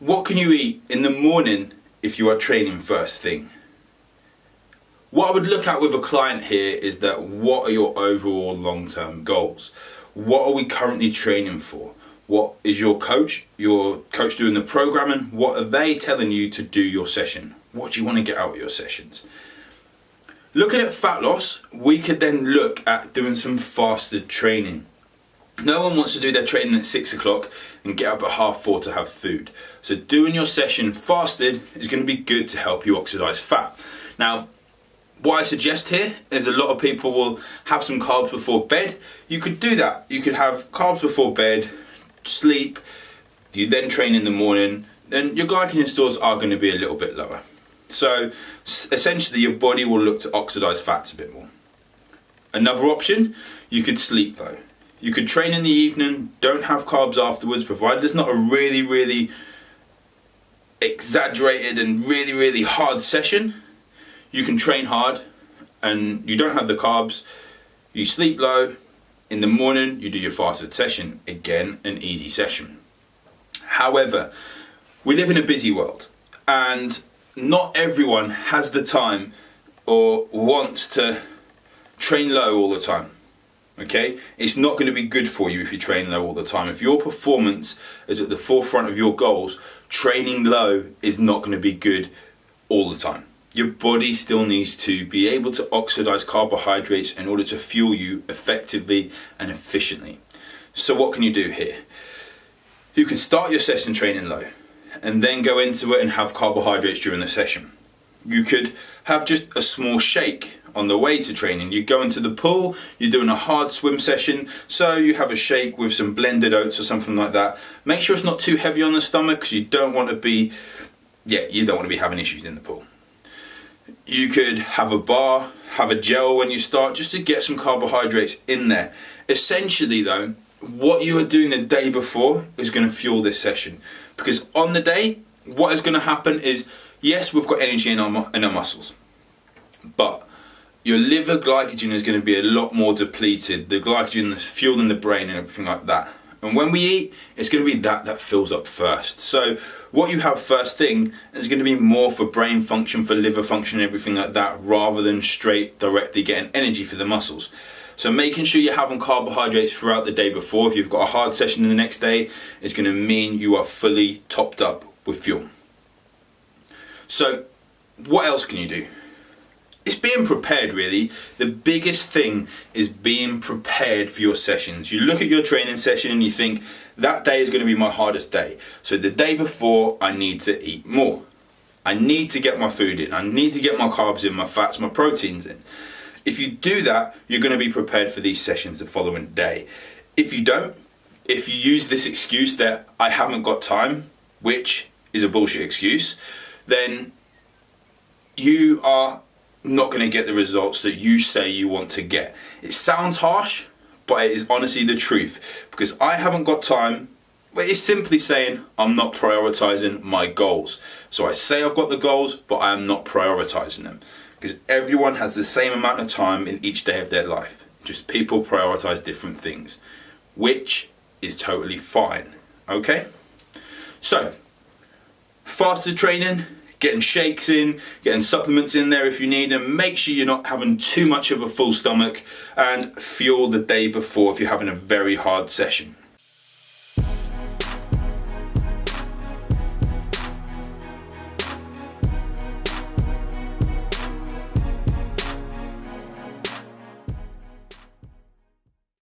what can you eat in the morning if you are training first thing? What I would look at with a client here is that what are your overall long-term goals? What are we currently training for? What is your coach doing the programming? What are they telling you to do your session? What do you want to get out of your sessions? Looking at fat loss, we could then look at doing some fasted training. No one wants to do their training at 6 o'clock and get up at 4:30 to have food. So doing your session fasted is going to be good to help you oxidize fat. Now, what I suggest here is a lot of people will have some carbs before bed. You could do that. You could have carbs before bed, sleep, you then train in the morning, then your glycogen stores are going to be a little bit lower. So essentially your body will look to oxidize fats a bit more. Another option, you could sleep though. You could train in the evening, don't have carbs afterwards, provided it's not a really exaggerated and really hard session. You can train hard and you don't have the carbs, you sleep low, in the morning you do your fasted session, again an easy session. However, we live in a busy world and not everyone has the time or wants to train low all the time. Okay, it's not going to be good for you if you train low all the time. If your performance is at the forefront of your goals, training low is not going to be good all the time. Your body still needs to be able to oxidize carbohydrates in order to fuel you effectively and efficiently. So what can you do here? You can start your session training low and then go into it and have carbohydrates during the session. You could have just a small shake on the way to training. You go into the pool, you're doing a hard swim session, so you have a shake with some blended oats or something like that. Make sure it's not too heavy on the stomach because you don't want to be having issues in the pool. You could have a bar, have a gel when you start, just to get some carbohydrates in there. Essentially though, what you are doing the day before is going to fuel this session. Because on the day, what is going to happen is, yes, we've got energy in our muscles, but your liver glycogen is going to be a lot more depleted. The glycogen is fueling the brain and everything like that. And when we eat, it's going to be that fills up first. So what you have first thing is going to be more for brain function, for liver function and everything like that, rather than straight directly getting energy for the muscles. So making sure you're having carbohydrates throughout the day before, if you've got a hard session the next day, is going to mean you are fully topped up with fuel. So what else can you do? It's being prepared really. The biggest thing is being prepared for your sessions. You look at your training session and you think, that day is going to be my hardest day. So the day before, I need to eat more. I need to get my food in. I need to get my carbs in, my fats, my proteins in. If you do that, you're going to be prepared for these sessions the following day. If you don't, if you use this excuse that I haven't got time, which is a bullshit excuse, then you are not going to get the results that you say you want to get. It sounds harsh, but it is honestly the truth, because I haven't got time, but it's simply saying I'm not prioritizing my goals. So I say I've got the goals, but I am not prioritizing them, because everyone has the same amount of time in each day of their life. Just people prioritize different things, which is totally fine. Okay, so fasted training, getting shakes in, getting supplements in there if you need them. Make sure you're not having too much of a full stomach, and fuel the day before if you're having a very hard session.